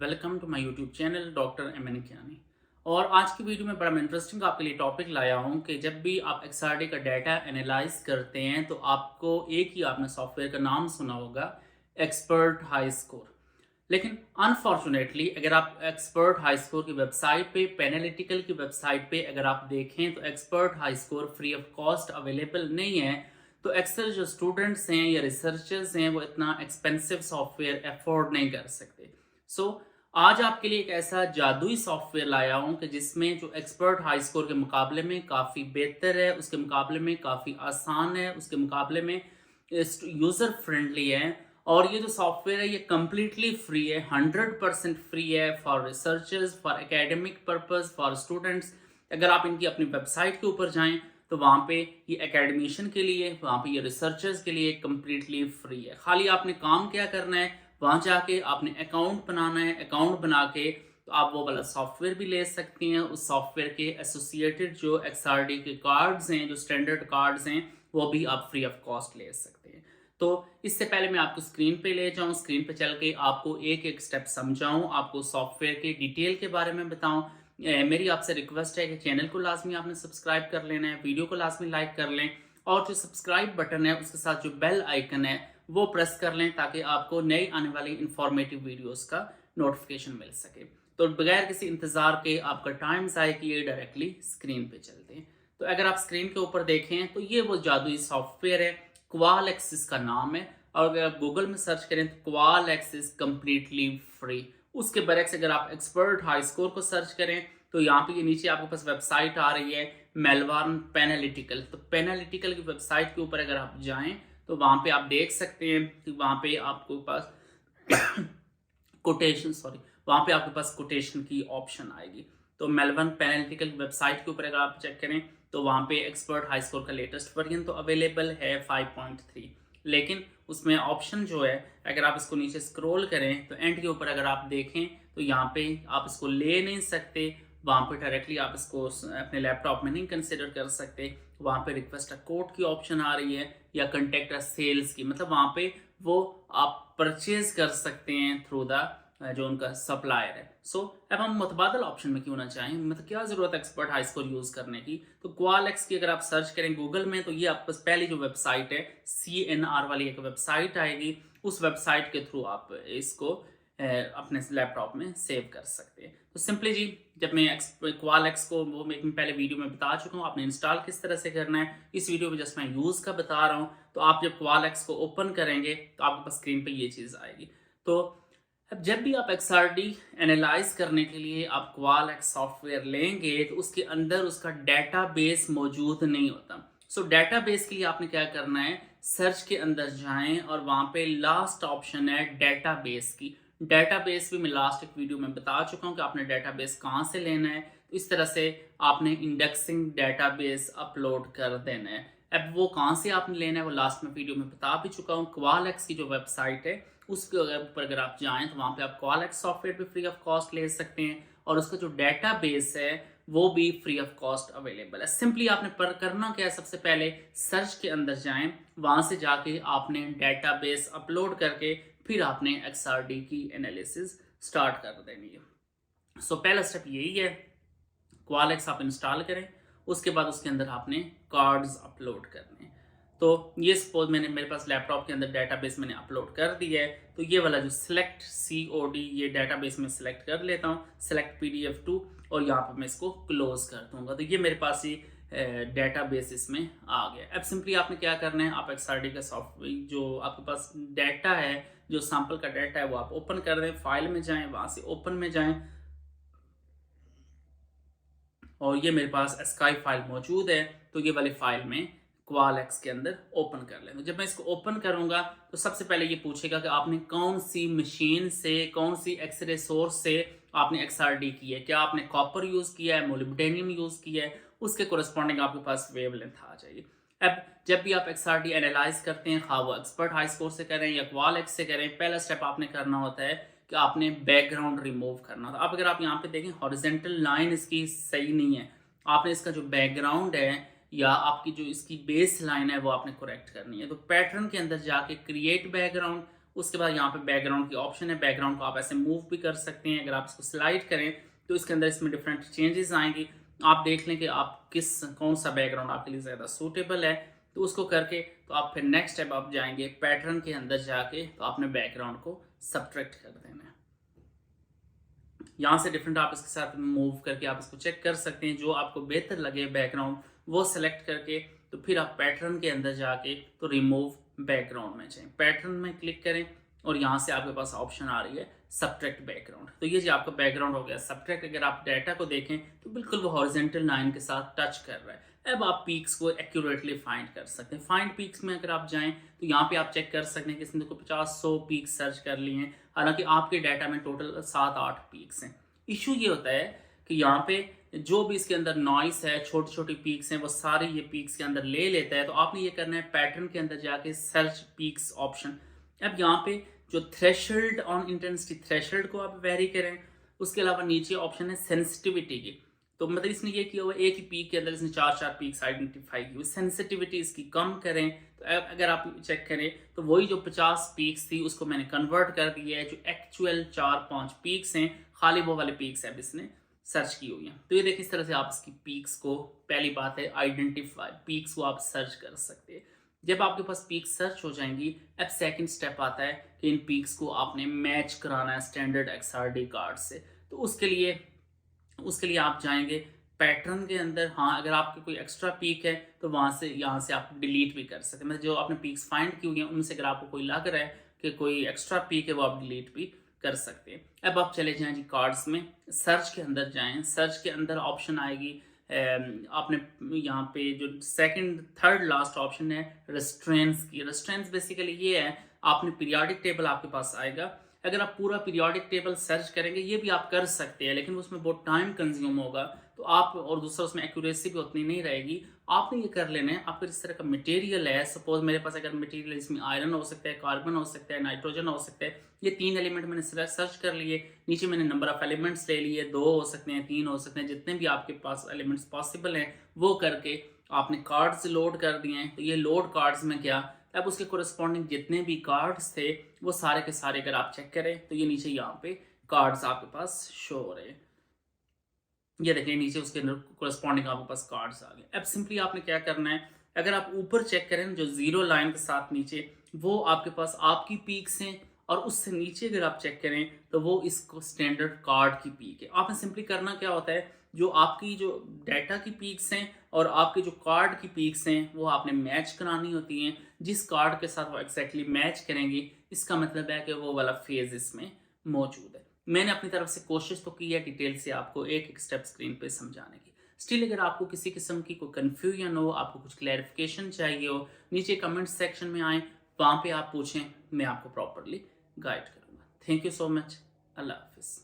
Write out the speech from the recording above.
Welcome to my YouTube channel doctor M N Kiyani. और आज की वीडियो में बड़ा इंटरेस्टिंग आपके लिए टॉपिक लाया हूं कि जब भी आप एक्सआरडी का डाटा एनालाइज करते हैं तो आपको एक ही आपने सॉफ्टवेयर का नाम सुना होगा, एक्सपर्ट हाई स्कोर। लेकिन अनफॉर्चुनेटली अगर आप एक्सपर्ट हाई स्कोर की वेबसाइट पे, पेनालिटिकल की वेबसाइट पे अगर आप देखें तो expert high score free of cost available नहीं है। तो अक्सर जो स्टूडेंट्स हैं या रिसर्चर्स हैं वो इतना एक्सपेंसिव सॉफ्टवेयर अफोर्ड नहीं कर सकते। आज आपके लिए एक ऐसा जादुई सॉफ्टवेयर लाया हूं कि जिसमें जो एक्सपर्ट हाई स्कोर के मुकाबले में काफ़ी बेहतर है, उसके मुकाबले में काफ़ी आसान है, उसके मुकाबले में यूज़र फ्रेंडली है। और ये जो सॉफ्टवेयर है ये कम्प्लीटली फ्री है, 100% फ्री है for researchers, for academic purpose, for students. अगर आप इनकी अपनी वेबसाइट के ऊपर जाएं तो वहाँ पे ये एकेडमिशियन के लिए, वहाँ पे ये रिसर्चर्स के लिए कम्प्लीटली फ्री है। खाली आपने काम क्या करना है, वहाँ जाके आपने अकाउंट बनाना है। अकाउंट बना के तो आप वो वाला सॉफ्टवेयर भी ले सकती हैं। उस सॉफ्टवेयर के एसोसिएटेड जो एक्सआरडी के कार्ड्स हैं, जो स्टैंडर्ड कार्ड्स हैं, वो भी आप फ्री ऑफ कॉस्ट ले सकते हैं। तो इससे पहले मैं आपको स्क्रीन पे ले जाऊं, स्क्रीन पे चल के आपको एक एक स्टेप समझाऊं, आपको सॉफ्टवेयर के डिटेल के बारे में बताऊं। मेरी आपसे रिक्वेस्ट है कि चैनल को लाजमी आपने सब्सक्राइब कर लेना है, वीडियो को लाजमी लाइक कर लें, और जो सब्सक्राइब बटन है उसके साथ जो बेल आइकन है वो प्रेस कर लें ताकि आपको नई आने वाली इंफॉर्मेटिव वीडियोस का नोटिफिकेशन मिल सके। तो बगैर किसी इंतज़ार के, आपका टाइम ज़ाय किए, डायरेक्टली स्क्रीन पे चलते हैं। तो अगर आप स्क्रीन के ऊपर देखें तो ये वो जादुई सॉफ्टवेयर है, क्वालएक्सिस का नाम है। और अगर आप गूगल में सर्च करें तो क्वालएक्सिस कम्प्लीटली फ्री। उसके बरक्स अगर आप एक्सपर्ट हाई स्कोर को सर्च करें तो यहाँ पे ये नीचे आपके पास वेबसाइट आ रही है, मेलबर्न पेनालिटिकल। तो पेनालिटिकल की वेबसाइट के ऊपर अगर आप जाएं तो वहाँ पे आप देख सकते हैं कि वहाँ पे आपको पास कोटेशन, वहाँ पे आपके पास कोटेशन की ऑप्शन आएगी। तो मेलबर्न पेनालिटिकल वेबसाइट के ऊपर अगर आप चेक करें तो वहाँ पे एक्सपर्ट हाई स्कोर का लेटेस्ट वर्जन तो अवेलेबल है 5.3, लेकिन उसमें ऑप्शन जो है, अगर आप इसको नीचे स्क्रॉल करें तो एंड के ऊपर अगर आप देखें तो यहाँ पे आप इसको ले नहीं सकते। वहाँ पे डायरेक्टली आप इसको अपने लैपटॉप में नहीं कंसिडर कर सकते। वहाँ पे रिक्वेस्ट अ कोड की ऑप्शन आ रही है या कंटेक्ट अ सेल्स की, मतलब वहाँ पे वो आप परचेज कर सकते हैं थ्रू द जो उनका सप्लायर है। अब हम मुतबादल ऑप्शन में क्यों ना चाहें, मतलब क्या ज़रूरत है एक्सपर्ट हाई स्कोर यूज़ करने की। तो क्वालएक्स की अगर आप सर्च करें गूगल में तो ये आपके पास पहली जो वेबसाइट है CNR वाली एक वेबसाइट आएगी। उस वेबसाइट के थ्रू आप इसको अपने लैपटॉप में सेव कर सकते हैं। तो सिंपली जी, जब मैं क्वालएक्स को वो मैं पहले वीडियो में बता चुका हूँ आपने इंस्टॉल किस तरह से करना है, इस वीडियो में जस्ट मैं यूज़ का बता रहा हूँ। तो आप जब क्वालएक्स को ओपन करेंगे तो आपके पास स्क्रीन पे ये चीज़ आएगी। तो अब जब भी आप एक्सआरडी एनालाइज करने के लिए आप क्वालएक्स सॉफ्टवेयर लेंगे तो उसके अंदर उसका डेटाबेस मौजूद नहीं होता। डेटाबेस के लिए आपने क्या करना है, सर्च के अंदर जाएं और वहाँ पे लास्ट ऑप्शन है डेटाबेस की। डेटाबेस भी मैं लास्ट एक वीडियो में बता चुका हूँ कि आपने डेटाबेस कहाँ से लेना है। तो इस तरह से आपने इंडेक्सिंग डेटाबेस अपलोड कर देना है। अब वो कहाँ से आपने लेना है वो लास्ट में वीडियो में बता भी चुका हूँ। क्वालएक्स की जो वेबसाइट है उसके ऊपर अगर आप जाएं तो वहाँ पे आप क्वालएक्स सॉफ्टवेयर भी फ्री ऑफ कॉस्ट ले सकते हैं, और उसका जो डेटाबेस है वो भी फ्री ऑफ कॉस्ट अवेलेबल है। सिंपली आपने पर करना क्या है, सबसे पहले सर्च के अंदर जाएं, वहाँ से जाके आपने डेटाबेस अपलोड करके फिर आपने एक्सआरडी की एनालिसिस स्टार्ट कर देनी है। पहला स्टेप यही है, क्वालएक्स आप इंस्टॉल करें, उसके बाद उसके अंदर आपने कार्ड्स अपलोड करने हैं। तो ये सपोज मेरे पास लैपटॉप के अंदर डेटाबेस मैंने अपलोड कर दिया है। तो ये वाला जो सिलेक्ट COD ये डेटाबेस में सिलेक्ट कर लेता हूँ, सिलेक्ट PDF2, और यहाँ पर मैं इसको क्लोज कर दूंगा। तो ये मेरे पास ही डेटाबेस इसमें आ गया। अब सिंपली आपने क्या करना है, आप एक्सआरडी का सॉफ्टवेयर जो आपके पास डाटा है, जो सैंपल का डाटा है, वो आप ओपन कर दें, फाइल में जाएं, वहाँ से ओपन में जाएं, और ये मेरे पास स्काई फाइल मौजूद है। तो ये वाली फाइल में क्वालएक्स के अंदर ओपन कर लें। तो जब मैं इसको ओपन करूंगा तो सबसे पहले ये पूछेगा कि आपने कौन सी मशीन से, कौन सी एक्सरे सोर्स से आपने एक्सआरडी की है। क्या आपने कॉपर यूज़ किया है, मोलिब्डेनियम यूज़ किया है, उसके कोरस्पॉन्डिंग आपके पास वेवलेंथ आ जाएगी। अब जब भी आप एक्सआरडी एनालाइज करते हैं, खा वो एक्सपर्ट हाई स्कोर से करें या क्वालएक्स से करें, पहला स्टेप आपने करना होता है कि आपने बैकग्राउंड रिमूव करना था। अब अगर आप यहाँ पे देखें हॉरिजेंटल लाइन इसकी सही नहीं है, आपने इसका जो बैकग्राउंड है या आपकी जो इसकी बेस लाइन है वो आपने करेक्ट करनी है। तो पैटर्न के अंदर जाके क्रिएट बैकग्राउंड, उसके बाद यहाँ पे बैकग्राउंड की ऑप्शन है, बैकग्राउंड को आप ऐसे मूव भी कर सकते हैं। अगर आप इसको स्लाइड करें तो इसके अंदर इसमें डिफरेंट चेंजेस आएंगी। आप देख लें कि आप कौन सा बैकग्राउंड आपके लिए ज़्यादा सूटेबल है। तो उसको करके तो आप फिर नेक्स्ट स्टेप आप जाएंगे पैटर्न के अंदर जाके, तो आपने बैकग्राउंड को सब्ट्रैक्ट कर देना है। यहाँ से डिफरेंट आप इसके साथ मूव करके आप इसको चेक कर सकते हैं, जो आपको बेहतर लगे बैकग्राउंड वो सेलेक्ट करके तो फिर आप पैटर्न के अंदर जाके तो रिमूव बैकग्राउंड में जाएं, पैटर्न में क्लिक करें और यहाँ से आपके पास ऑप्शन आ रही है सब्ट्रैक्ट बैकग्राउंड। तो ये जो आपका बैकग्राउंड हो गया सब्ट्रैक्ट। अगर आप डाटा को देखें तो बिल्कुल वो हॉरिजॉन्टल लाइन के साथ टच कर रहा है। अब आप पीक्स को एक्यूरेटली फाइंड कर सकते हैं। फाइंड पीक्स में अगर आप जाएं तो यहाँ पे आप चेक कर सकते हैं कि इसने को 50-100 पीक्स सर्च कर लिए हैं, हालांकि आपके डाटा में टोटल 7-8 पीक्स हैं। इशू ये होता है कि यहाँ पे जो भी इसके अंदर नॉइस है, छोटी छोटी पीक्स हैं, वो सारे ये पीक्स के अंदर ले लेता है। तो आपने ये करना है पैटर्न के अंदर जाके सर्च पीक्स ऑप्शन। अब यहाँ पे जो थ्रेशोल्ड ऑन इंटेंसिटी थ्रेशोल्ड को आप वेरी करें। उसके अलावा नीचे ऑप्शन है सेंसिटिविटी की। तो मतलब इसने ये किया हुआ एक ही पीक के अंदर इसने 4-4 पीक्स आइडेंटिफाई की हुई। सेंसिटिविटी इसकी कम करें। तो अगर आप चेक करें तो वही जो 50 पीक्स थी उसको मैंने कन्वर्ट कर दिया है। जो एक्चुअल 4-5 पीक्स हैं, खाली वो वाले पीक्स है इसने सर्च की हुई हैं। तो ये देखिए इस तरह से आप इसकी पीक्स को, पहली बात है आइडेंटिफाई, पीक्स को आप सर्च कर सकते हैं। जब आपके पास पीक्स सर्च हो जाएंगी, अब सेकंड स्टेप आता है कि इन पीक्स को आपने मैच कराना है स्टैंडर्ड XRD कार्ड से। तो उसके लिए आप जाएंगे पैटर्न के अंदर। हाँ, अगर आपके कोई एक्स्ट्रा पीक है तो वहाँ से यहाँ से आप डिलीट भी कर सकते हैं। मतलब जो आपने पीक्स फाइंड की हुई हैं उनसे अगर आपको कोई लग रहा है कि कोई एक्स्ट्रा पीक है वो आप डिलीट भी कर सकते हैं। अब आप चले जाएं जी कार्ड्स में, सर्च के अंदर जाएं। सर्च के अंदर ऑप्शन आएगी, आपने यहाँ पे जो सेकंड थर्ड लास्ट ऑप्शन है रेस्ट्रेंट्स की। रेस्ट्रेंट्स बेसिकली ये है, आपने पीरियोडिक टेबल आपके पास आएगा। अगर आप पूरा पीरियोडिक टेबल सर्च करेंगे, ये भी आप कर सकते हैं, लेकिन उसमें बहुत टाइम कंज्यूम होगा। तो आप, और दूसरा उसमें एक्यूरेसी भी उतनी नहीं रहेगी। आपने ये कर लेना है, आपका जिस तरह का मटेरियल है, सपोज मेरे पास अगर मटेरियल इसमें आयरन हो सकता है, कार्बन हो सकता है, नाइट्रोजन हो सकता है, ये 3 एलिमेंट मैंने सर्च कर लिए। नीचे मैंने नंबर ऑफ एलिमेंट्स ले लिए, 2 हो सकते हैं, 3 हो सकते हैं, जितने भी आपके पास एलिमेंट्स पॉसिबल हैं वो करके आपने कार्ड्स लोड कर दिए हैं। तो ये लोड कार्ड्स में क्या, अब उसके कोरस्पॉन्डिंग जितने भी कार्ड्स थे वो सारे के सारे अगर आप चेक करें तो ये नीचे यहाँ पे कार्ड्स आपके पास शो हो रहे हैं। ये देखिए नीचे उसके अंदर कोरस्पॉन्डिंग आपके पास कार्ड्स आ गए। अब सिंपली आपने क्या करना है, अगर आप ऊपर चेक करें जो 0 लाइन के साथ नीचे, वो आपके पास आपकी पीक्स हैं, और उससे नीचे अगर आप चेक करें तो वो इसको स्टैंडर्ड कार्ड की पीक है। आपने सिंपली करना क्या होता है, जो आपकी जो डाटा की पीक्स हैं और आपके जो कार्ड की पीक्स हैं वो आपने मैच करानी होती हैं। जिस कार्ड के साथ वो एक्जैक्टली मैच करेंगी, इसका मतलब है कि वो वाला फेज इसमें मौजूद है। मैंने अपनी तरफ से कोशिश तो की है डिटेल से आपको एक एक स्टेप स्क्रीन पे समझाने की। स्टिल अगर आपको किसी किस्म की कोई कन्फ्यूजन हो, आपको कुछ क्लैरिफिकेशन चाहिए हो, नीचे कमेंट सेक्शन में आए, वहाँ पे आप पूछें, मैं आपको प्रॉपरली गाइड करूँगा। Thank you so much. अल्लाह हाफिज़।